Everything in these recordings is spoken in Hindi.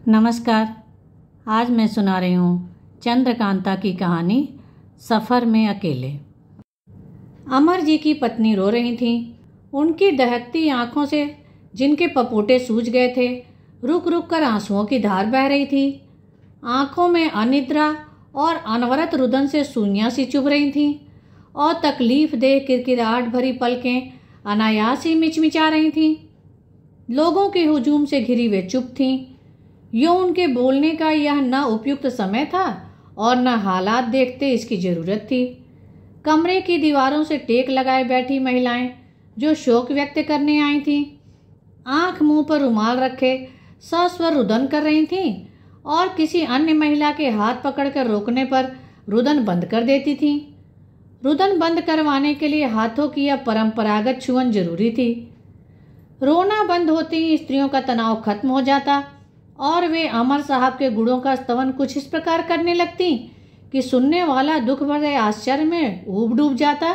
नमस्कार। आज मैं सुना रही हूँ चंद्रकांता की कहानी सफ़र में अकेले। अमर जी की पत्नी रो रही थीं। उनकी दहकती आंखों से जिनके पपोटे सूज गए थे, रुक रुक कर आंसुओं की धार बह रही थी। आंखों में अनिद्रा और अनवरत रुदन से सुइयां सी चुभ रही थीं और तकलीफ दे किरकिराहट भरी पलकें अनायास ही मिचमिचा रही थीं। लोगों के हुजूम से घिरी वे चुप थीं। यूं उनके बोलने का यह न उपयुक्त समय था और न हालात देखते इसकी जरूरत थी। कमरे की दीवारों से टेक लगाए बैठी महिलाएं जो शोक व्यक्त करने आई थीं, आंख मुंह पर रुमाल रखे सस्वर रुदन कर रही थीं और किसी अन्य महिला के हाथ पकड़कर रोकने पर रुदन बंद कर देती थीं। रुदन बंद करवाने के लिए हाथों की यह परंपरागत छुअन जरूरी थी। रोना बंद होते ही स्त्रियों का तनाव खत्म हो जाता और वे अमर साहब के गुणों का स्तवन कुछ इस प्रकार करने लगती कि सुनने वाला दुख भरे आश्चर्य में ऊब डूब जाता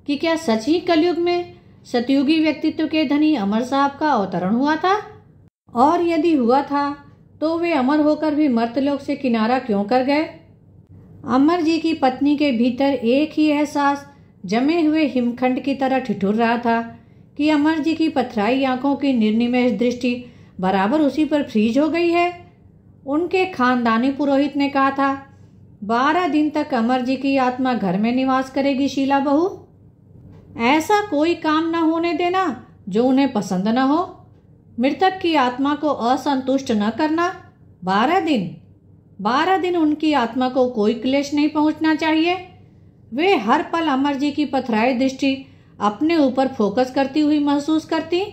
कि क्या सच ही कलयुग में सतयुगी व्यक्तित्व के धनी अमर साहब का अवतरण हुआ था, और यदि हुआ था तो वे अमर होकर भी मर्तलोक से किनारा क्यों कर गए। अमर जी की पत्नी के भीतर एक ही एहसास जमे हुए हिमखंड की तरह ठिठुर रहा था कि अमर जी की पथराई आंखों की निर्निमेष दृष्टि बराबर उसी पर फ्रीज हो गई है। उनके खानदानी पुरोहित ने कहा था, 12 दिन तक अमर जी की आत्मा घर में निवास करेगी शीला बहू। ऐसा कोई काम न होने देना जो उन्हें पसंद न हो। मृतक की आत्मा को असंतुष्ट न करना। 12 दिन उनकी आत्मा को कोई क्लेश नहीं पहुंचना चाहिए। वे हर पल अमर जी की पथराई दृष्टि अपने ऊपर फोकस करती हुई महसूस करती।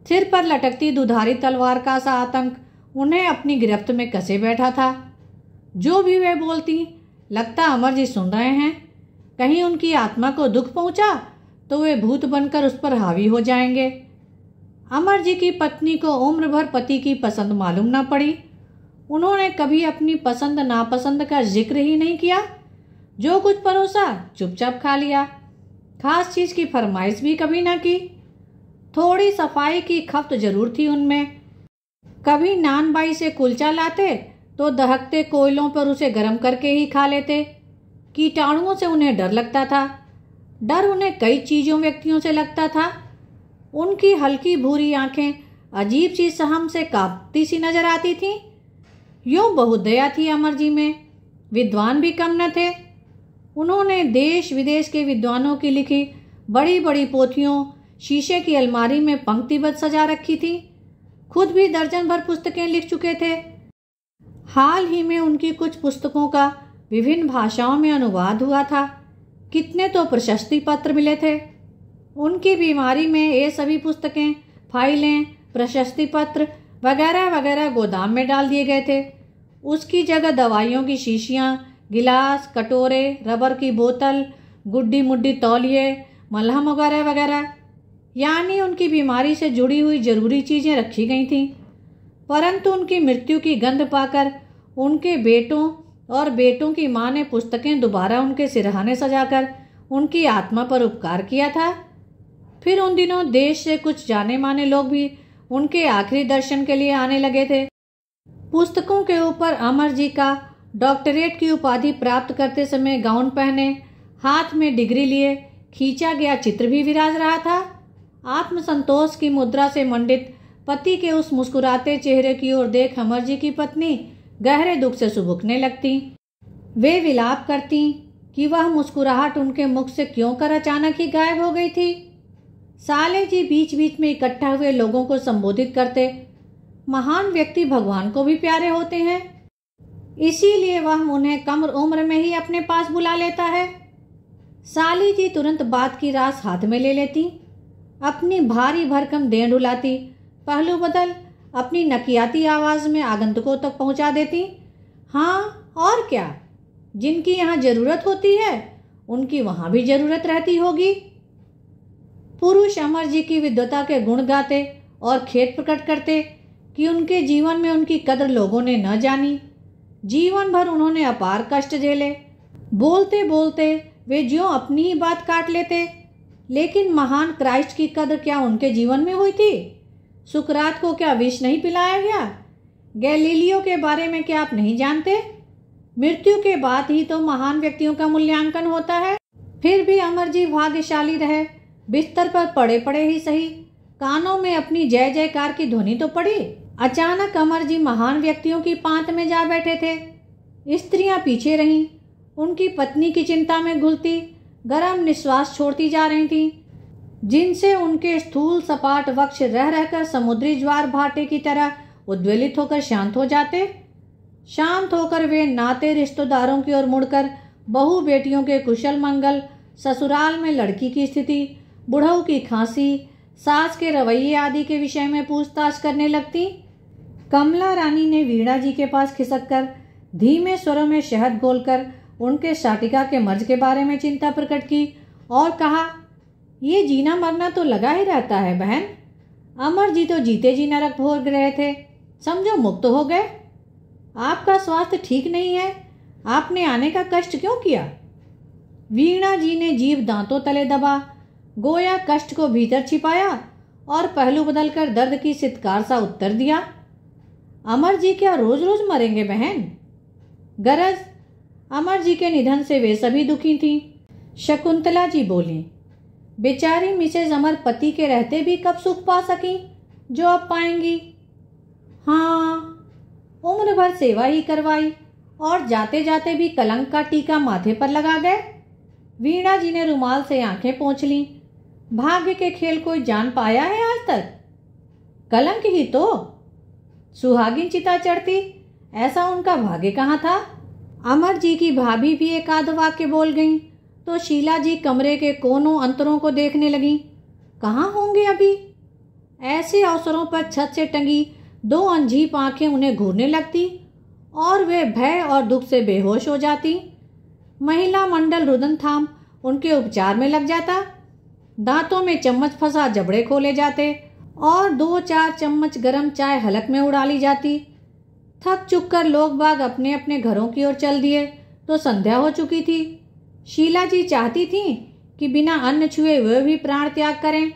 सिर पर लटकती दुधारी तलवार का सा आतंक उन्हें अपनी गिरफ्त में कसे बैठा था। जो भी वे बोलती, लगता अमर जी सुन रहे हैं। कहीं उनकी आत्मा को दुख पहुंचा तो वे भूत बनकर उस पर हावी हो जाएंगे। अमर जी की पत्नी को उम्र भर पति की पसंद मालूम ना पड़ी। उन्होंने कभी अपनी पसंद नापसंद का जिक्र ही नहीं किया। जो कुछ परोसा चुपचाप खा लिया। खास चीज की फरमाइश भी कभी ना की। थोड़ी सफाई की खपत जरूर थी उनमें। कभी नानबाई से कुलचा लाते तो दहकते कोयलों पर उसे गर्म करके ही खा लेते। कीटाणुओं से उन्हें डर लगता था। डर उन्हें कई चीजों व्यक्तियों से लगता था। उनकी हल्की भूरी आंखें अजीब सी सहम से कांपती सी नजर आती थीं। यूं बहुत दया थी अमर जी में। विद्वान भी कम न थे। उन्होंने देश विदेश के विद्वानों की लिखी बड़ी बड़ी पोथियों शीशे की अलमारी में पंक्तिबद्ध सजा रखी थी। खुद भी दर्जन भर पुस्तकें लिख चुके थे। हाल ही में उनकी कुछ पुस्तकों का विभिन्न भाषाओं में अनुवाद हुआ था। कितने तो प्रशस्ति पत्र मिले थे। उनकी बीमारी में ये सभी पुस्तकें, फाइलें, प्रशस्ति पत्र वगैरह वगैरह गोदाम में डाल दिए गए थे। उसकी जगह दवाइयों की शीशियाँ, गिलास, कटोरे, रबर की बोतल, गुड्डी मुड्डी तौलिए, मलहम वगैरह वगैरह, यानी उनकी बीमारी से जुड़ी हुई जरूरी चीज़ें रखी गई थीं। परंतु उनकी मृत्यु की गंध पाकर उनके बेटों और बेटों की माँ ने पुस्तकें दोबारा उनके सिरहाने सजाकर उनकी आत्मा पर उपकार किया था। फिर उन दिनों देश से कुछ जाने माने लोग भी उनके आखिरी दर्शन के लिए आने लगे थे। पुस्तकों के ऊपर अमर जी का डॉक्टरेट की उपाधि प्राप्त करते समय गाउन पहने, हाथ में डिग्री लिए खींचा गया चित्र भी विराज रहा था। आत्मसंतोष की मुद्रा से मंडित पति के उस मुस्कुराते चेहरे की ओर देख अमर जी की पत्नी गहरे दुख से सुबुकने लगती। वे विलाप करती कि वह मुस्कुराहट उनके मुख से क्यों कर अचानक ही गायब हो गई थी। साले जी बीच बीच में इकट्ठा हुए लोगों को संबोधित करते, महान व्यक्ति भगवान को भी प्यारे होते हैं, इसीलिए वह उन्हें कम उम्र में ही अपने पास बुला लेता है। साली जी तुरंत बात की रास हाथ में ले लेती। अपनी भारी भरकम देह डुलाती, पहलू बदल अपनी नकियाती आवाज़ में आगंतुकों तक पहुंचा देती। हाँ और क्या, जिनकी यहाँ जरूरत होती है उनकी वहाँ भी जरूरत रहती होगी। पुरुष अमर जी की विद्वता के गुण गाते और खेद प्रकट करते कि उनके जीवन में उनकी कदर लोगों ने न जानी। जीवन भर उन्होंने अपार कष्ट झेले। बोलते बोलते वे ज्यों अपनी ही बात काट लेते। लेकिन महान क्राइस्ट की कदर क्या उनके जीवन में हुई थी? सुकरात को क्या विष नहीं पिलाया गया? गैलीलियो के बारे में क्या आप नहीं जानते? मृत्यु के बाद ही तो महान व्यक्तियों का मूल्यांकन होता है। फिर भी अमर जी भाग्यशाली रहे। बिस्तर पर पड़े पड़े ही सही, कानों में अपनी जय जयकार की ध्वनि तो पड़ी। अचानक अमर जी महान व्यक्तियों की पांत में जा बैठे थे। स्त्रियां पीछे रहीं, उनकी पत्नी की चिंता में घुलती गरम निश्वास छोड़ती जा रही थीं, जिनसे उनके स्थूल सपाट वक्ष रह रहकर समुद्री ज्वार भाटे की तरह उद्वेलित होकर शांत हो जाते। शांत होकर वे नाते रिश्तेदारों की ओर मुड़कर बहू बेटियों के कुशल मंगल, ससुराल में लड़की की स्थिति, बुढ़ऊ की खांसी, सास के रवैये आदि के विषय में पूछताछ करने लगती। कमला रानी ने वीणा जी के पास खिसककर धीमे स्वरों में शहद घोलकर उनके शाटिका के मर्ज के बारे में चिंता प्रकट की और कहा, ये जीना मरना तो लगा ही रहता है बहन। अमर जी तो जीते जी नरक भोग रहे थे, समझो मुक्त हो गए। आपका स्वास्थ्य ठीक नहीं है, आपने आने का कष्ट क्यों किया? वीणा जी ने जीभ दांतों तले दबा, गोया कष्ट को भीतर छिपाया और पहलू बदलकर दर्द की सितकार सा उत्तर दिया, अमर जी क्या रोज रोज मरेंगे बहन? गरज अमर जी के निधन से वे सभी दुखी थीं। शकुंतला जी बोली, बेचारी मिसेज अमर पति के रहते भी कब सुख पा सकी जो अब पाएंगी। हाँ, उम्र भर सेवा ही करवाई और जाते जाते भी कलंक का टीका माथे पर लगा गए। वीणा जी ने रुमाल से आंखें पोंछ लीं। भाग्य के खेल कोई जान पाया है आज तक? कलंक ही तो। सुहागिन चिता चढ़ती, ऐसा उनका भाग्य कहाँ था? अमर जी की भाभी भी एक आध वाक्य बोल गईं तो शीला जी कमरे के कोनों अंतरों को देखने लगीं। कहाँ होंगे अभी? ऐसे अवसरों पर छत से टंगी दो अनझीप आंखें उन्हें घूरने लगती और वे भय और दुख से बेहोश हो जाती। महिला मंडल रुदन थाम उनके उपचार में लग जाता। दांतों में चम्मच फंसा जबड़े खोले जाते और 2-4 चम्मच गरम चाय हलक में उड़ा ली जाती। थक चुक कर लोग बाग अपने अपने घरों की ओर चल दिए तो संध्या हो चुकी थी। शीला जी चाहती थीं कि बिना अन्न छुए वे भी प्राण त्याग करें,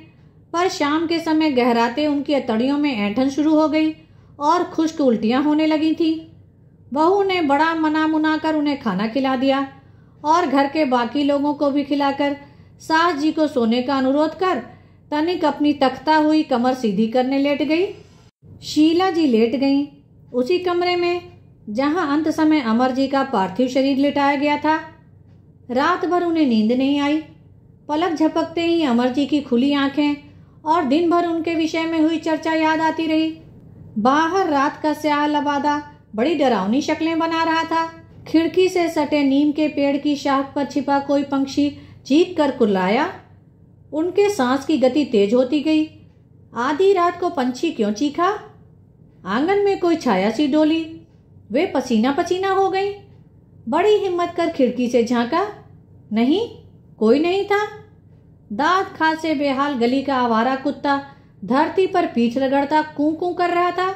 पर शाम के समय गहराते उनकी अतड़ियों में ऐंठन शुरू हो गई और खुश्क उल्टियां होने लगी थी। बहू ने बड़ा मना मुना कर उन्हें खाना खिला दिया और घर के बाकी लोगों को भी खिलाकर सास जी को सोने का अनुरोध कर तनिक अपनी तख्ता हुई कमर सीधी करने लेट गई। शीला जी लेट गईं उसी कमरे में जहां अंत समय अमर जी का पार्थिव शरीर लिटाया गया था। रात भर उन्हें नींद नहीं आई। पलक झपकते ही अमर जी की खुली आंखें और दिन भर उनके विषय में हुई चर्चा याद आती रही। बाहर रात का स्याह लबादा बड़ी डरावनी शक्लें बना रहा था। खिड़की से सटे नीम के पेड़ की शाख पर छिपा कोई पंछी चीख कर कुर्लाया। उनके सांस की गति तेज होती गई। आधी रात को पंछी क्यों चीखा? आंगन में कोई छाया सी डोली। वे पसीना पसीना हो गईं। बड़ी हिम्मत कर खिड़की से झांका, नहीं, कोई नहीं था। दांत खाद से बेहाल गली का आवारा कुत्ता धरती पर पीठ रगड़ता कूं कूं कर रहा था।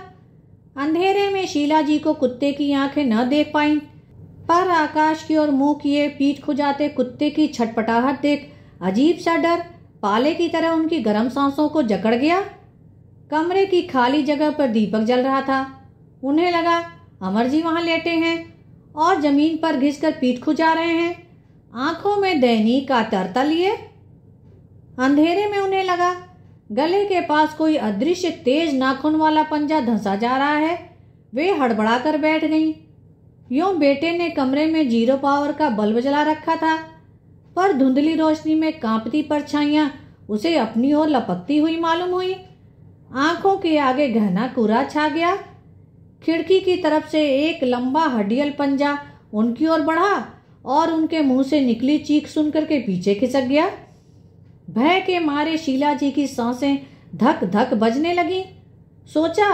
अंधेरे में शीला जी को कुत्ते की आंखें न देख पाईं, पर आकाश की ओर मुंह किए पीठ खुजाते कुत्ते की छटपटाहट देख अजीब सा डर पाले की तरह उनकी गर्म सांसों को जकड़ गया। कमरे की खाली जगह पर दीपक जल रहा था। उन्हें लगा अमर जी वहां लेटे हैं और जमीन पर घिसकर पीठ खुजा रहे हैं, आंखों में दयनीय कातरता लिए। अंधेरे में उन्हें लगा गले के पास कोई अदृश्य तेज नाखून वाला पंजा धंसा जा रहा है। वे हड़बड़ा कर बैठ गईं। यूं बेटे ने कमरे में 0 पावर का बल्ब जला रखा था, पर धुंधली रोशनी में कांपती परछाइयां उसे अपनी ओर लपकती हुई मालूम हुई। आंखों के आगे गहना कोहरा छा गया। खिड़की की तरफ से एक लंबा हड्डियल पंजा उनकी ओर बढ़ा और उनके मुंह से निकली चीख सुनकर के पीछे खिसक गया। भय के मारे शीला जी की सांसें धक धक बजने लगी। सोचा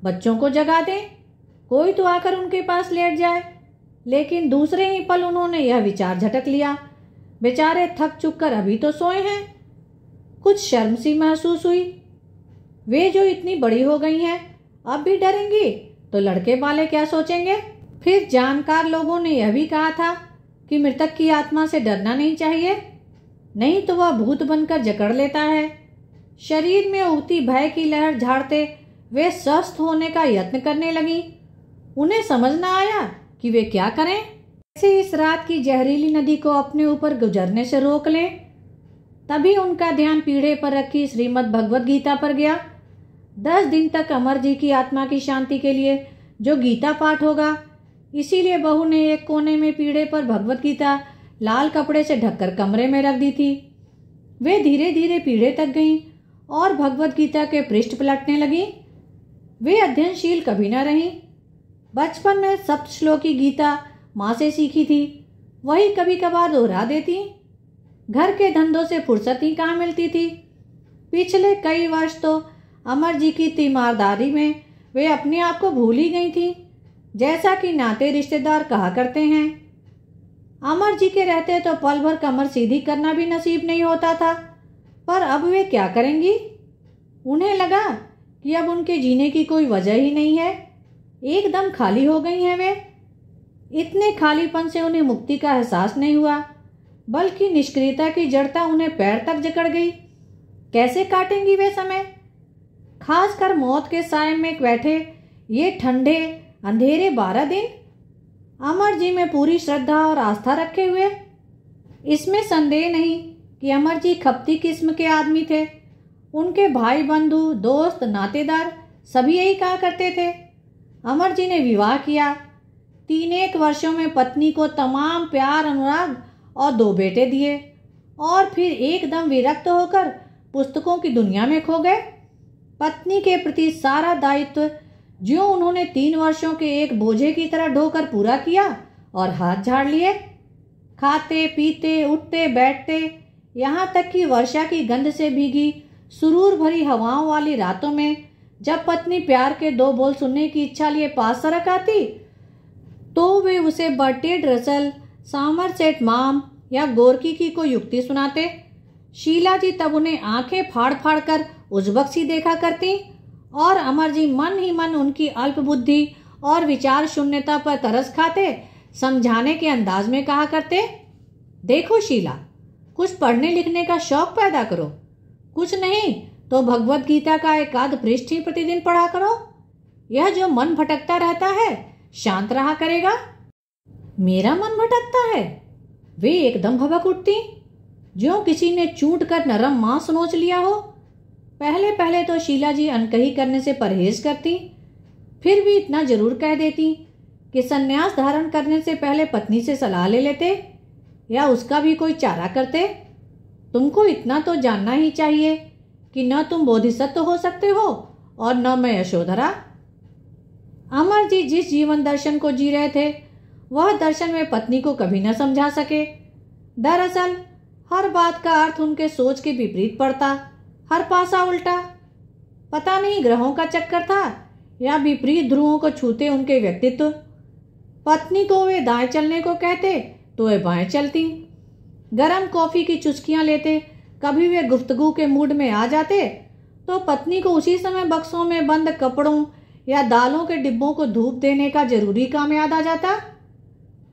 बच्चों को जगा दें, कोई तो आकर उनके पास लेट जाए, लेकिन दूसरे ही पल उन्होंने यह विचार झटक लिया, बेचारे थक चुक कर अभी तो सोए हैं। कुछ शर्म सी महसूस हुई। वे जो इतनी बड़ी हो गई हैं अब भी डरेंगी तो लड़के वाले क्या सोचेंगे? फिर जानकार लोगों ने यह भी कहा था कि मृतक की आत्मा से डरना नहीं चाहिए, नहीं तो वह भूत बनकर जकड़ लेता है। शरीर में उगती भय की लहर झाड़ते वे स्वस्थ होने का यत्न करने लगीं। उन्हें समझ न आया कि वे क्या करें। कैसे इस रात की जहरीली नदी को अपने ऊपर गुजरने से रोक लें। तभी उनका ध्यान पीढ़े पर रखी श्रीमद् भगवत गीता पर गया। 10 दिन तक अमर जी की आत्मा की शांति के लिए जो गीता पाठ होगा, इसीलिए बहू ने एक कोने में पीढ़े पर भगवत गीता लाल कपड़े से ढककर कमरे में रख दी थी। वे धीरे धीरे पीढ़े तक गईं और भगवत गीता के पृष्ठ पलटने लगीं। वे अध्ययनशील कभी न रहीं। बचपन में सप्तश्लोकी गीता माँ से सीखी थी, वही कभी कभार दोहरा देती। घर के धंधों से फुर्सत ही कहाँ मिलती थी। पिछले कई वर्ष तो अमर जी की तीमारदारी में वे अपने आप को भूल ही गई थी। जैसा कि नाते रिश्तेदार कहा करते हैं, अमर जी के रहते तो पल भर कमर सीधी करना भी नसीब नहीं होता था। पर अब वे क्या करेंगी। उन्हें लगा कि अब उनके जीने की कोई वजह ही नहीं है। एकदम खाली हो गई हैं वे। इतने खालीपन से उन्हें मुक्ति का एहसास नहीं हुआ, बल्कि निष्क्रियता की जड़ता उन्हें पैर तक जकड़ गई। कैसे काटेंगी वे समय, खासकर मौत के साए में बैठे ये ठंडे अंधेरे 12 दिन, अमर जी में पूरी श्रद्धा और आस्था रखे हुए। इसमें संदेह नहीं कि अमर जी खपती किस्म के आदमी थे। उनके भाई बंधु दोस्त नातेदार सभी यही कहा करते थे। अमर जी ने विवाह किया, 3 वर्षों में पत्नी को तमाम प्यार अनुराग और 2 बेटे दिए और फिर एकदम विरक्त होकर पुस्तकों की दुनिया में खो गए। पत्नी के प्रति सारा दायित्व जो उन्होंने 3 वर्षों के एक बोझे की तरह ढोकर पूरा किया और हाथ झाड़ लिए। खाते पीते उठते बैठते, यहाँ तक कि वर्षा की गंध से भीगी सुरूर भरी हवाओं वाली रातों में जब पत्नी प्यार के 2 बोल सुनने की इच्छा लिए पास सरक आती, तो वे उसे बर्टेड रसल, सामरसेट माम या गोरकी की कोई युक्ति सुनाते। शीला जी तब उन्हें आंखें फाड़ फाड़ कर उजबक सी देखा करती और अमर जी मन ही मन उनकी अल्प बुद्धि और विचार शून्यता पर तरस खाते समझाने के अंदाज में कहा करते, देखो शीला, कुछ पढ़ने लिखने का शौक पैदा करो, कुछ नहीं तो भगवत गीता का 1 आध पृष्ठ ही प्रतिदिन पढ़ा करो। यह जो मन भटकता रहता है शांत रहा करेगा। मेरा मन भटकता है, वे एकदम भभक उठती, ज्यों किसी ने चूंट कर नरम मांस नोच लिया हो। पहले पहले तो शीला जी अनकही करने से परहेज करती, फिर भी इतना जरूर कह देती कि संन्यास धारण करने से पहले पत्नी से सलाह ले लेते या उसका भी कोई चारा करते। तुमको इतना तो जानना ही चाहिए कि न तुम बोधिसत्व हो सकते हो और न मैं यशोधरा। अमर जी जिस जीवन दर्शन को जी रहे थे, वह दर्शन में पत्नी को कभी न समझा सके। दरअसल हर बात का अर्थ उनके सोच के विपरीत पड़ता, हर पासा उल्टा। पता नहीं ग्रहों का चक्कर था या विपरीत ध्रुवों को छूते उनके व्यक्तित्व। पत्नी को वे दाएं चलने को कहते तो वे बाएं चलती। गरम कॉफी की चुस्कियां लेते कभी वे गुफ्तगू के मूड में आ जाते तो पत्नी को उसी समय बक्सों में बंद कपड़ों या दालों के डिब्बों को धूप देने का जरूरी काम याद आ जाता।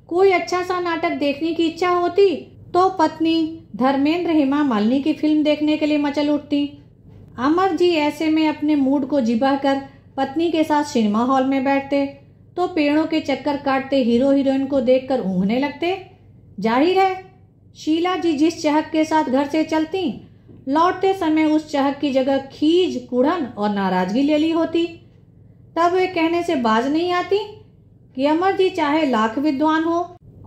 कोई अच्छा सा नाटक देखने की इच्छा होती तो पत्नी धर्मेंद्र हेमा मालिनी की फिल्म देखने के लिए मचल उठती। अमर जी ऐसे में अपने मूड को जिबा कर पत्नी के साथ सिनेमा हॉल में बैठते तो पेड़ों के चक्कर काटते हीरो हीरोइन को देखकर ऊँघने लगते। जाहिर है शीला जी जिस चहक के साथ घर से चलती, लौटते समय उस चहक की जगह खीज, कुढ़न और नाराजगी ले ली होती। तब वे कहने से बाज नहीं आती कि अमर जी चाहे लाख विद्वान हो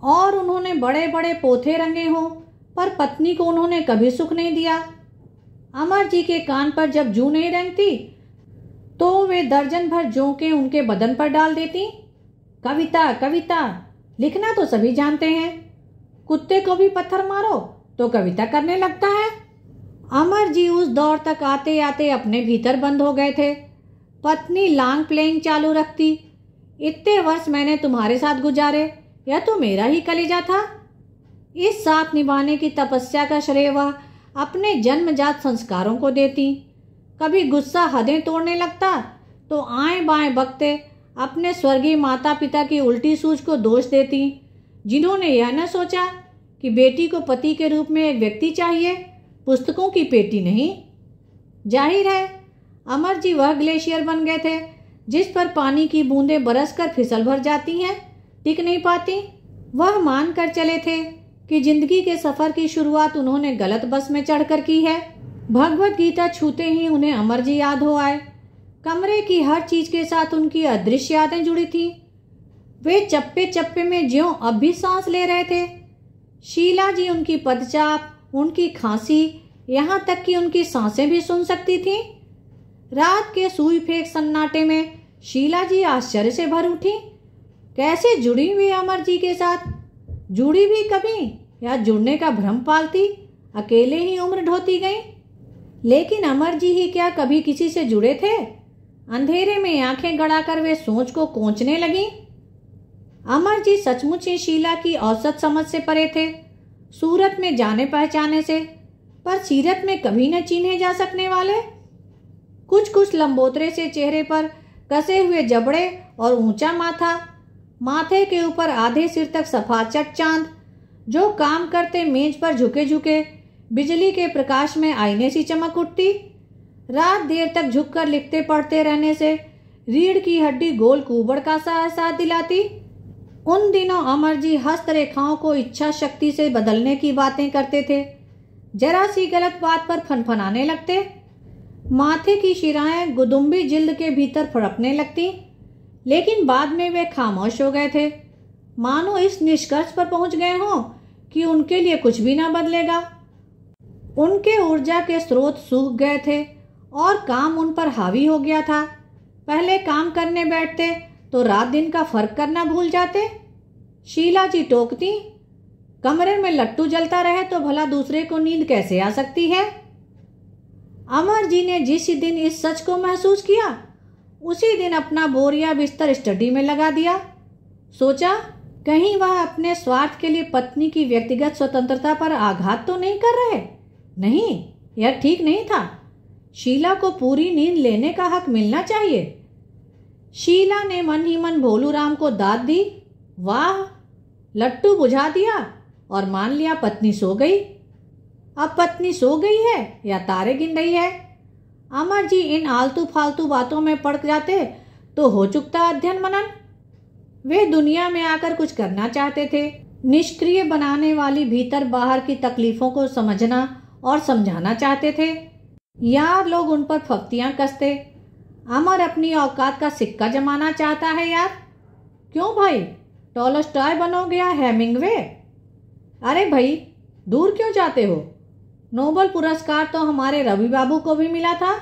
और उन्होंने बड़े बड़े पोथे रंगे हों, पर पत्नी को उन्होंने कभी सुख नहीं दिया। अमर जी के कान पर जब जूं नहीं रेंगती तो वे दर्जन भर जोंके उनके बदन पर डाल देती। कविता कविता लिखना तो सभी जानते हैं, कुत्ते को भी पत्थर मारो तो कविता करने लगता है। अमर जी उस दौर तक आते आते अपने भीतर बंद हो गए थे। पत्नी लॉन्ग प्लेइंग चालू रखती, इतने वर्ष मैंने तुम्हारे साथ गुजारे, यह तो मेरा ही कलेजा था। इस साथ निभाने की तपस्या का श्रेय वह अपने जन्मजात संस्कारों को देती। कभी गुस्सा हदें तोड़ने लगता तो आए बाएं बकते अपने स्वर्गीय माता पिता की उल्टी सूझ को दोष देती, जिन्होंने यह न सोचा कि बेटी को पति के रूप में एक व्यक्ति चाहिए, पुस्तकों की पेटी नहीं। जाहिर है अमर जी वह ग्लेशियर बन गए थे जिस पर पानी की बूंदें बरसकर फिसल भर जाती हैं, टिक नहीं पाती। वह मान कर चले थे कि जिंदगी के सफर की शुरुआत उन्होंने गलत बस में चढ़कर की है। भगवत गीता छूते ही उन्हें अमर जी याद हो आए। कमरे की हर चीज के साथ उनकी अदृश्य यादें जुड़ी थी। वे चप्पे चप्पे में ज्यों अब भी सांस ले रहे थे। शीला जी उनकी पदचाप, उनकी खांसी, यहाँ तक कि उनकी सांसें भी सुन सकती थीं। रात के सुई फेंक सन्नाटे में शीला जी आश्चर्य से भर उठी। कैसे जुड़ी हुई अमर जी के साथ? जुड़ी भी कभी या जुड़ने का भ्रम पालती, अकेले ही उम्र ढोती गई। लेकिन अमर जी ही क्या कभी किसी से जुड़े थे? अंधेरे में आंखें गड़ाकर वे सोच को कोंचने लगी। अमर जी सचमुच ही शीला की औसत समझ से परे थे, सूरत में जाने पहचाने से, पर सीरत में कभी न चिन्हे जा सकने वाले। कुछ लंबोतरे से चेहरे पर कसे हुए जबड़े और ऊंचा माथा, माथे के ऊपर आधे सिर तक सफाचट चांद, जो काम करते मेज पर झुके झुके बिजली के प्रकाश में आईने सी चमक उठती। रात देर तक झुककर लिखते पढ़ते रहने से रीढ़ की हड्डी गोल कुबड़ का सा एहसास दिलाती। उन दिनों अमर जी हस्तरेखाओं को इच्छा शक्ति से बदलने की बातें करते थे। जरा सी गलत बात पर फनफनाने लगते। माथे की शिराएं गुदुम्बी जिल्द के भीतर फड़कने लगती। लेकिन बाद में वे खामोश हो गए थे, मानो इस निष्कर्ष पर पहुंच गए हों कि उनके लिए कुछ भी ना बदलेगा। उनके ऊर्जा के स्रोत सूख गए थे और काम उन पर हावी हो गया था। पहले काम करने बैठते तो रात दिन का फर्क करना भूल जाते। शीला जी टोकती, कमरे में लट्टू जलता रहे तो भला दूसरे को नींद कैसे आ सकती है? अमर जी ने जिस दिन इस सच को महसूस किया, उसी दिन अपना बोरिया बिस्तर स्टडी में लगा दिया। सोचा, कहीं वह अपने स्वार्थ के लिए पत्नी की व्यक्तिगत स्वतंत्रता पर आघात तो नहीं कर रहे? नहीं, यह ठीक नहीं था। शीला को पूरी नींद लेने का हक मिलना चाहिए। शीला ने मन ही मन भोलूराम को दाद दी। वाह, लट्टू बुझा दिया और मान लिया पत्नी सो गई। अब पत्नी सो गई है या तारे गिन रही है? अमर जी इन आलतू फालतू बातों में पड़ जाते तो हो चुकता अध्ययन मनन। वे दुनिया में आकर कुछ करना चाहते थे, निष्क्रिय बनाने वाली भीतर बाहर की तकलीफों को समझना और समझाना चाहते थे। यार, लोग उन पर फफ्तियां कसते। अमर अपनी औकात का सिक्का जमाना चाहता है यार। क्यों भाई, टॉलस्टॉय बनोगे या हेमिंगवे? अरे भाई, दूर क्यों जाते हो? नोबेल पुरस्कार तो हमारे रवि बाबू को भी मिला था।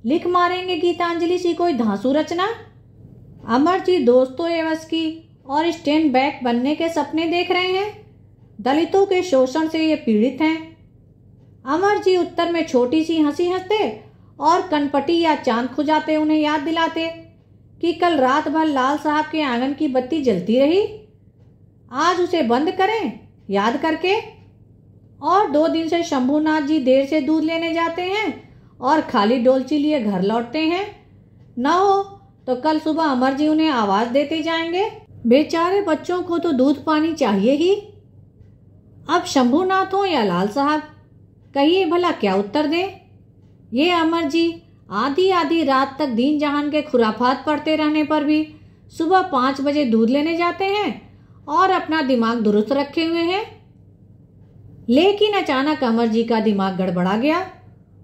लिख मारेंगे गीतांजलि सी कोई धांसू रचना। अमर जी दोस्तोयेवस्की और स्टेनबैक बनने के सपने देख रहे हैं। दलितों के शोषण से ये पीड़ित हैं। अमर जी उत्तर में छोटी सी हंसी हंसते और कनपटी या चांद खुजाते उन्हें याद दिलाते कि कल रात भर लाल साहब के आंगन की बत्ती जलती रही, आज उसे बंद करें याद करके। और 2 दिन से शंभूनाथ जी देर से दूध लेने जाते हैं और खाली डोलची लिए घर लौटते हैं। न हो तो कल सुबह अमर जी उन्हें आवाज देते जाएंगे। बेचारे बच्चों को तो दूध पानी चाहिए ही। अब शंभूनाथ हो या लाल साहब, कहिए भला क्या उत्तर दें? ये अमर जी आधी आधी रात तक दीन जहान के खुराफात पढ़ते रहने पर भी सुबह 5 बजे दूध लेने जाते हैं और अपना दिमाग दुरुस्त रखे हुए हैं। लेकिन अचानक अमर जी का दिमाग गड़बड़ा गया।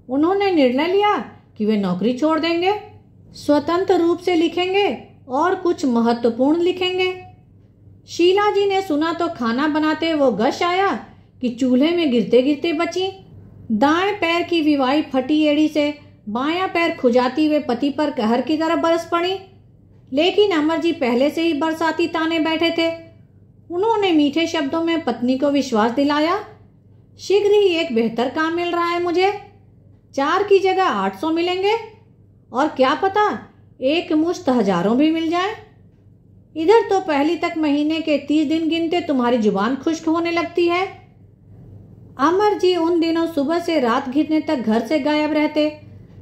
उन्होंने निर्णय लिया कि वे नौकरी छोड़ देंगे, स्वतंत्र रूप से लिखेंगे और कुछ महत्वपूर्ण लिखेंगे। शीला जी ने सुना तो खाना बनाते वो गश आया कि चूल्हे में गिरते गिरते बची। दाएं पैर की विवाही फटी एड़ी से बायां पैर खुजाती हुए पति पर कहर की तरफ बरस पड़ी। लेकिन अमर जी पहले से ही बरसाती ताने बैठे थे। उन्होंने मीठे शब्दों में पत्नी को विश्वास दिलाया, शीघ्र ही एक बेहतर काम मिल रहा है मुझे। 4 की जगह 800 मिलेंगे और क्या पता एक मुश्त हजारों भी मिल जाए। इधर तो पहली तक महीने के 30 दिन गिनते तुम्हारी जुबान खुश्क होने लगती है। अमर जी उन दिनों सुबह से रात घिरने तक घर से गायब रहते।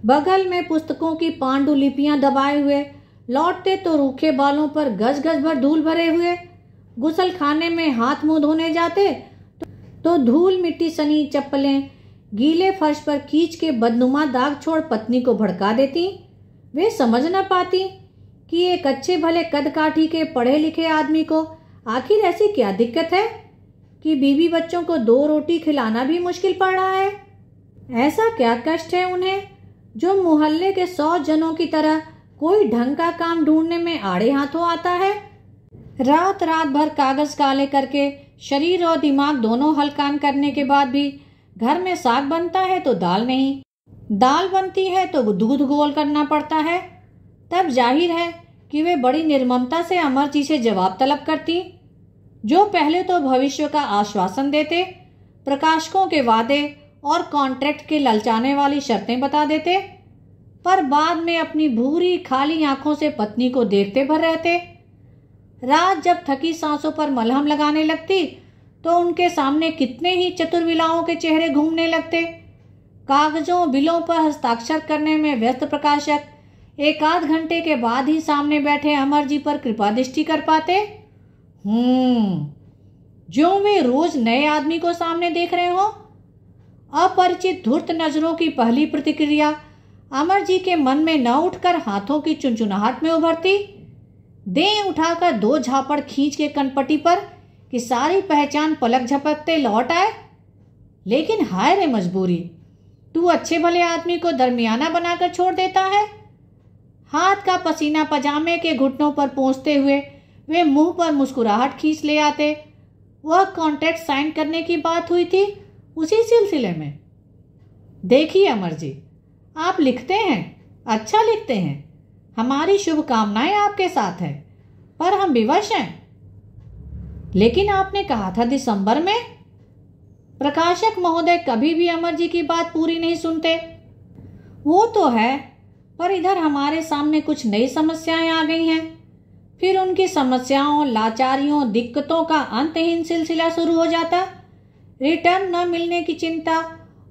बगल में पुस्तकों की पांडुलिपियां दबाए हुए लौटते तो रूखे बालों पर गज गज भर धूल भरे हुए। गुसल खाने में हाथ मुंह धोने जाते तो धूल मिट्टी सनी चप्पलें गीले फर्श पर कीच के बदनुमा दाग छोड़ पत्नी को भड़का देती। वे समझ न पाती कि एक अच्छे भले कद काठी के पढ़े लिखे आदमी को आखिर ऐसी क्या दिक्कत है कि बीवी बच्चों को 2 रोटी खिलाना भी मुश्किल पड़ रहा है। ऐसा क्या कष्ट है उन्हें जो मोहल्ले के 100 जनों की तरह कोई ढंग का काम ढूंढने में आड़े हाथों आता है। रात रात भर कागज काले करके शरीर और दिमाग दोनों हलकान करने के बाद भी घर में साग बनता है तो दाल नहीं, दाल बनती है तो दूध गोल करना पड़ता है। तब जाहिर है कि वे बड़ी निर्ममता से अमर जी से जवाब तलब करती, जो पहले तो भविष्य का आश्वासन देते, प्रकाशकों के वादे और कॉन्ट्रैक्ट के ललचाने वाली शर्तें बता देते, पर बाद में अपनी भूरी खाली आंखों से पत्नी को देखते भर रहते। रात जब थकी सांसों पर मलहम लगाने लगती तो उनके सामने कितने ही चतुर्विलाओं के चेहरे घूमने लगते। कागजों बिलों पर हस्ताक्षर करने में व्यस्त प्रकाशक 1 आध घंटे के बाद ही सामने बैठे अमर जी पर कृपा दृष्टि कर पाते। जो वे रोज नए आदमी को सामने देख रहे हो। अपरिचित धूर्त नजरों की पहली प्रतिक्रिया अमर जी के मन में न उठकर हाथों की चुनचुनाहट में उभरती। दें उठाकर 2 झापड़ खींच के कनपटी पर कि सारी पहचान पलक झपकते लौट आए। लेकिन हाय रे मजबूरी, तू अच्छे भले आदमी को दरमियाना बनाकर छोड़ देता है। हाथ का पसीना पजामे के घुटनों पर पोंछते हुए वे मुंह पर मुस्कुराहट खींच ले आते। वह कॉन्ट्रैक्ट साइन करने की बात हुई थी, उसी सिलसिले में। देखिए अमर जी, आप लिखते हैं, अच्छा लिखते हैं, हमारी शुभकामनाएं आपके साथ है, पर हम विवश हैं। लेकिन आपने कहा था दिसंबर में। प्रकाशक महोदय कभी भी अमर जी की बात पूरी नहीं सुनते। वो तो है, पर इधर हमारे सामने कुछ नई समस्याएं आ गई हैं। फिर उनकी समस्याओं, लाचारियों, दिक्कतों का अंतहीन सिलसिला शुरू हो जाता। रिटर्न न मिलने की चिंता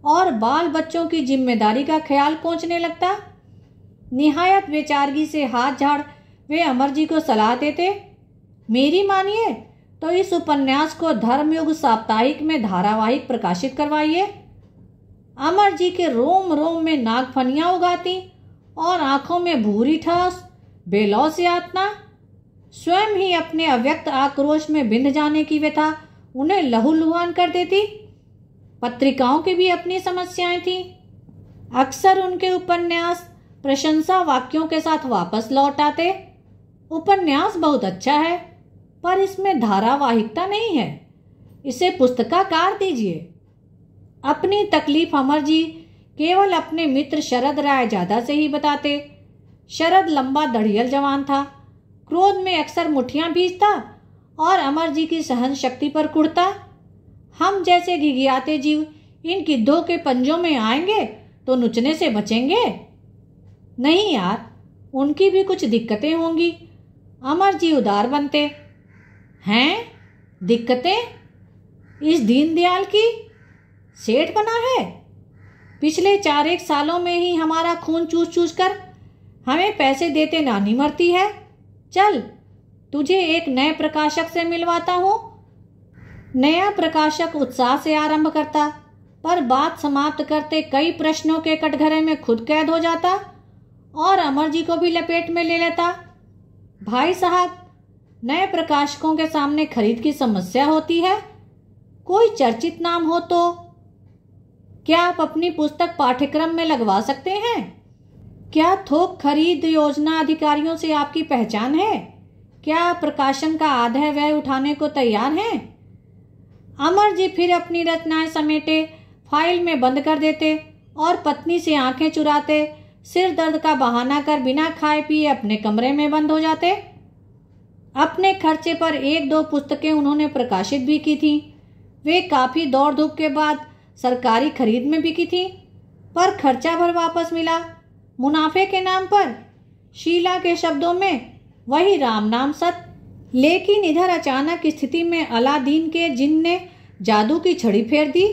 और बाल बच्चों की जिम्मेदारी का ख्याल पहुंचने लगता। निहायत बेचारगी से हाथ झाड़ वे अमर जी को सलाह देते, मेरी मानिए तो इस उपन्यास को धर्मयुग साप्ताहिक में धारावाहिक प्रकाशित करवाइए। अमर जी के रोम रोम में नागफनियां उगाती और आंखों में भूरी ठस, बेलौस यातना। स्वयं ही अपने अव्यक्त आक्रोश में बिंध जाने की व्यथा उन्हें लहूलुहान कर देती। पत्रिकाओं की भी अपनी समस्याएं थीं। अक्सर उनके उपन्यास प्रशंसा वाक्यों के साथ वापस लौट आते। उपन्यास बहुत अच्छा है, पर इसमें धारावाहिकता नहीं है, इसे पुस्तकाकार दीजिए। अपनी तकलीफ अमर जी केवल अपने मित्र शरद रायजादा से ही बताते। शरद लंबा दढ़ियल जवान था, क्रोध में अक्सर मुठ्ठियां भींचता और अमर जी की सहन शक्ति पर कुढ़ता। हम जैसे घिघियाते जीव इन गिद्धों के पंजों में आएंगे तो नुचने से बचेंगे नहीं यार, उनकी भी कुछ दिक्कतें होंगी। अमर जी उदार बनते। हैं दिक्कतें? इस दीनदयाल की सेठ बना है, पिछले 4 सालों में ही हमारा खून चूस चूस कर हमें पैसे देते नानी मरती है। चल तुझे एक नए प्रकाशक से मिलवाता हूँ। नया प्रकाशक उत्साह से आरंभ करता, पर बात समाप्त करते कई प्रश्नों के कटघरे में खुद कैद हो जाता और अमर जी को भी लपेट में ले लेता। भाई साहब, नए प्रकाशकों के सामने खरीद की समस्या होती है। कोई चर्चित नाम हो तो क्या आप अपनी पुस्तक पाठ्यक्रम में लगवा सकते हैं? क्या थोक खरीद योजना अधिकारियों से आपकी पहचान है? क्या प्रकाशन का आधा व्यय उठाने को तैयार हैं? अमर जी फिर अपनी रचनाएं समेटे फाइल में बंद कर देते और पत्नी से आंखें चुराते सिर दर्द का बहाना कर बिना खाए पिए अपने कमरे में बंद हो जाते। अपने खर्चे पर 1-2 पुस्तकें उन्होंने प्रकाशित भी की थी। वे काफ़ी दौड़ धूप के बाद सरकारी खरीद में बिकी थी, पर खर्चा भर वापस मिला मुनाफे के नाम पर। शीला के शब्दों में वही राम नाम सत। लेकिन इधर अचानक स्थिति में अलादीन के जिन ने जादू की छड़ी फेर दी।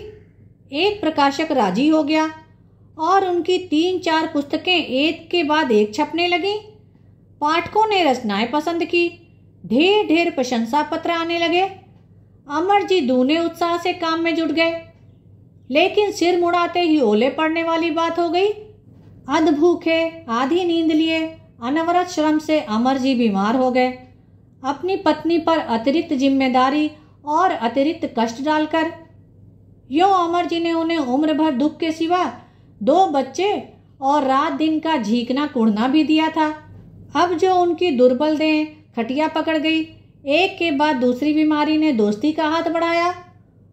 एक प्रकाशक राजी हो गया और उनकी 3-4 पुस्तकें एक के बाद एक छपने लगीं। पाठकों ने रचनाएं पसंद की, ढेर ढेर प्रशंसा पत्र आने लगे। अमर जी दूने उत्साह से काम में जुट गए। लेकिन सिर मुड़ाते ही ओले पड़ने वाली बात हो गई। अध भूखे आधी नींद लिए अनवरत श्रम से अमर जी बीमार हो गए। अपनी पत्नी पर अतिरिक्त जिम्मेदारी और अतिरिक्त कष्ट डालकर यूं अमर जी ने उन्हें उम्र भर दुख के सिवा 2 बच्चे और रात दिन का झीकना कुड़ना भी दिया था। अब जो उनकी दुर्बल देह खटिया पकड़ गई, एक के बाद दूसरी बीमारी ने दोस्ती का हाथ बढ़ाया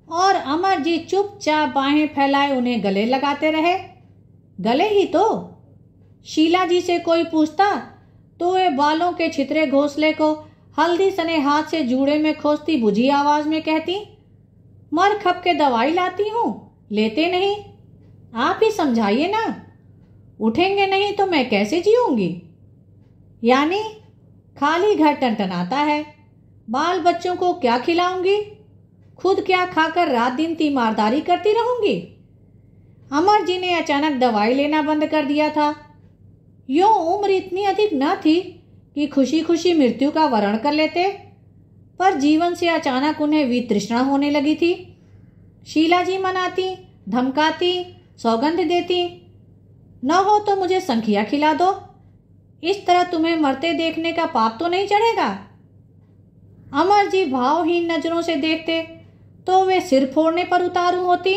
और अमर जी चुपचाप बाहें फैलाए उन्हें गले लगाते रहे। गले ही तो शीला जी से कोई पूछता तो वे बालों के छितरे घोंसले को हल्दी सने हाथ से जूड़े में खोसती बुझी आवाज में कहती, मर खप के दवाई लाती हूं, लेते नहीं। आप ही समझाइए ना, उठेंगे नहीं तो मैं कैसे जीऊंगी। यानी खाली घर टनटनाता है, बाल बच्चों को क्या खिलाऊंगी, खुद क्या खाकर रात दिन तीमारदारी करती रहूंगी। अमर जी ने अचानक दवाई लेना बंद कर दिया था। यूं उम्र इतनी अधिक न थी कि खुशी खुशी मृत्यु का वरण कर लेते, पर जीवन से अचानक उन्हें वितृष्णा होने लगी थी। शीला जी मनाती, धमकाती, सौगंध देती, न हो तो मुझे संखिया खिला दो, इस तरह तुम्हें मरते देखने का पाप तो नहीं चढ़ेगा। अमर जी भावहीन नजरों से देखते तो वे सिर फोड़ने पर उतारू होती।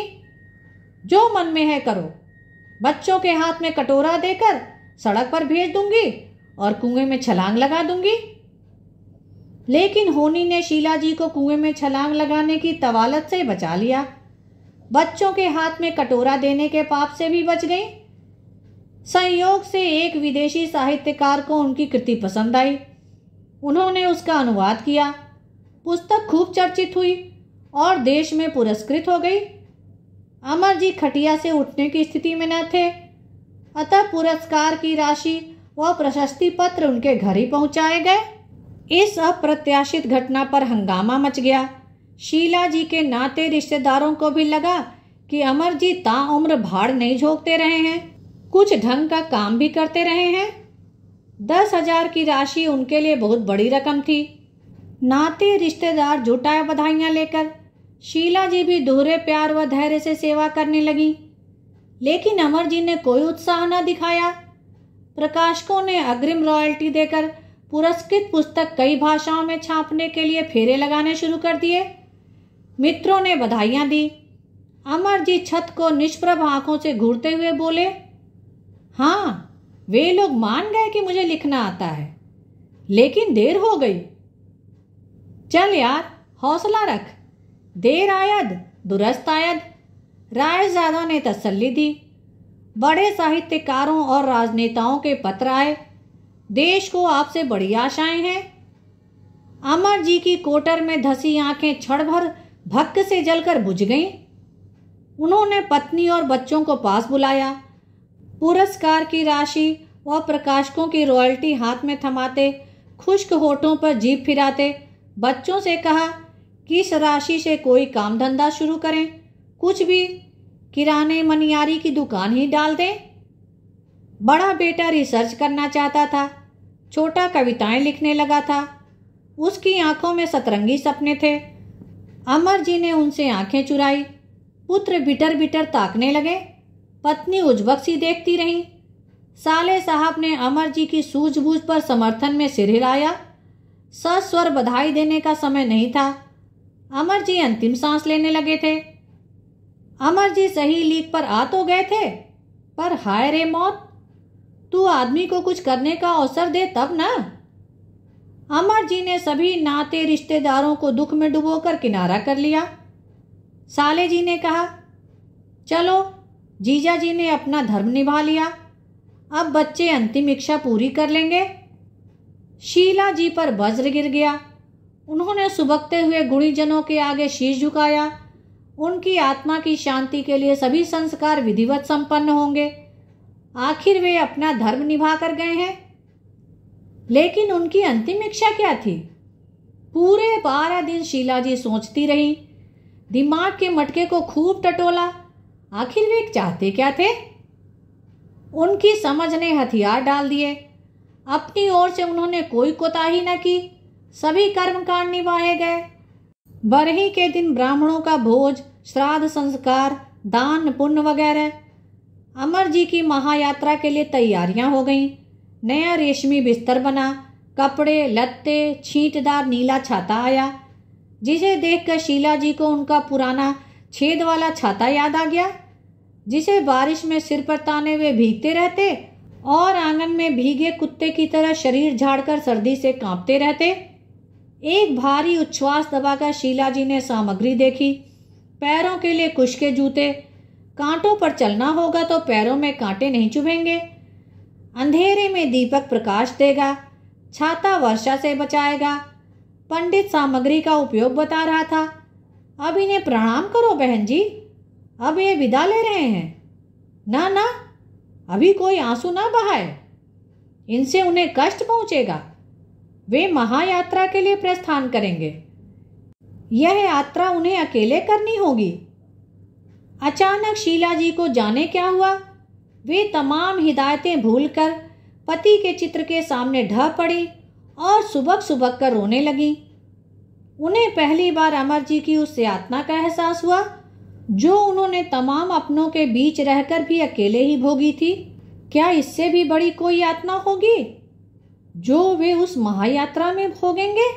जो मन में है करो, बच्चों के हाथ में कटोरा देकर सड़क पर भेज दूंगी और कुएं में छलांग लगा दूंगी। लेकिन होनी ने शीला जी को कुएं में छलांग लगाने की तवालत से बचा लिया। बच्चों के हाथ में कटोरा देने के पाप से भी बच गई। संयोग से एक विदेशी साहित्यकार को उनकी कृति पसंद आई। उन्होंने उसका अनुवाद किया। पुस्तक खूब चर्चित हुई और देश में पुरस्कृत हो गई। अमर जी खटिया से उठने की स्थिति में न थे, अतः पुरस्कार की राशि व प्रशस्ति पत्र उनके घर ही पहुंचाए गए। इस अप्रत्याशित घटना पर हंगामा मच गया। शीला जी के नाते रिश्तेदारों को भी लगा कि अमर जी ताउम्र भाड़ नहीं झोंकते रहे हैं, कुछ ढंग का काम भी करते रहे हैं। 10,000 की राशि उनके लिए बहुत बड़ी रकम थी। नाते रिश्तेदार जुटाए बधाइयां लेकर शीला जी भी दोहरे प्यार व धैर्य से सेवा करने लगी। लेकिन अमर जी ने कोई उत्साह न दिखाया। प्रकाशकों ने अग्रिम रॉयल्टी देकर पुरस्कृत पुस्तक कई भाषाओं में छापने के लिए फेरे लगाने शुरू कर दिए। मित्रों ने बधाइयां दी। अमर जी छत को निष्प्रभ आंखों से घूरते हुए बोले, हाँ, वे लोग मान गए कि मुझे लिखना आता है, लेकिन देर हो गई। चल यार, हौसला रख, देर आयद दुरुस्त आयद। रायजादा ने तसल्ली दी। बड़े साहित्यकारों और राजनेताओं के पत्र आए। देश को आपसे बड़ी आशाएं हैं। अमर जी की कोटर में धसी आंखें क्षण भर भक्क से जलकर बुझ गईं। उन्होंने पत्नी और बच्चों को पास बुलाया। पुरस्कार की राशि व प्रकाशकों की रॉयल्टी हाथ में थमाते, खुश्क होठों पर जीभ फिराते बच्चों से कहा कि इस राशि से कोई काम धंधा शुरू करें, कुछ भी, किराने मनियारी की दुकान ही डाल दें। बड़ा बेटा रिसर्च करना चाहता था, छोटा कविताएं लिखने लगा था। उसकी आंखों में सतरंगी सपने थे। अमर जी ने उनसे आंखें चुराई। पुत्र बिटर बिटर ताकने लगे। पत्नी उजबक सी देखती रही। साले साहब ने अमर जी की सूझबूझ पर समर्थन में सिर हिलाया। सस्वर बधाई देने का समय नहीं था। अमर जी अंतिम सांस लेने लगे थे। अमर जी सही लीक पर आ तो गए थे, पर हाय रे मौत, तू आदमी को कुछ करने का अवसर दे तब ना। अमर जी ने सभी नाते रिश्तेदारों को दुख में डुबोकर किनारा कर लिया। साले जी ने कहा, चलो, जीजा जी ने अपना धर्म निभा लिया, अब बच्चे अंतिम इच्छा पूरी कर लेंगे। शीला जी पर वज्र गिर गया। उन्होंने सुबकते हुए गुणीजनों के आगे शीश झुकाया। उनकी आत्मा की शांति के लिए सभी संस्कार विधिवत संपन्न होंगे। आखिर वे अपना धर्म निभा कर गए हैं। लेकिन उनकी अंतिम इच्छा क्या थी? पूरे 12 दिन शीला जी सोचती रही। दिमाग के मटके को खूब टटोला। आखिर वे चाहते क्या थे? उनकी समझ ने हथियार डाल दिए। अपनी ओर से उन्होंने कोई कोताही न की। सभी कर्मकांड निभाए गए। बरही के दिन ब्राह्मणों का भोज, श्राद्ध संस्कार, दान पुण्य वगैरह। अमर जी की महायात्रा के लिए तैयारियां हो गईं। नया रेशमी बिस्तर बना, कपड़े लत्ते, छींटदार नीला छाता आया, जिसे देखकर शीला जी को उनका पुराना छेद वाला छाता याद आ गया, जिसे बारिश में सिर पर ताने हुए भीगते रहते और आंगन में भीगे कुत्ते की तरह शरीर झाड़कर सर्दी से कांपते रहते। एक भारी उच्छ्वास दबाकर शीला जी ने सामग्री देखी। पैरों के लिए कुश के जूते। कांटों पर चलना होगा तो पैरों में कांटे नहीं चुभेंगे। अंधेरे में दीपक प्रकाश देगा। छाता वर्षा से बचाएगा। पंडित सामग्री का उपयोग बता रहा था। अब इन्हें प्रणाम करो बहन जी, अब ये विदा ले रहे हैं। ना ना, अभी कोई आंसू ना बहाए, इनसे उन्हें कष्ट पहुंचेगा। वे महायात्रा के लिए प्रस्थान करेंगे। यह यात्रा उन्हें अकेले करनी होगी। अचानक शीला जी को जाने क्या हुआ, वे तमाम हिदायतें भूलकर पति के चित्र के सामने ढह पड़ी और सुबक सुबक कर रोने लगी। उन्हें पहली बार अमर जी की उस यातना का एहसास हुआ जो उन्होंने तमाम अपनों के बीच रहकर भी अकेले ही भोगी थी। क्या इससे भी बड़ी कोई यातना होगी जो वे उस महायात्रा में भोगेंगे?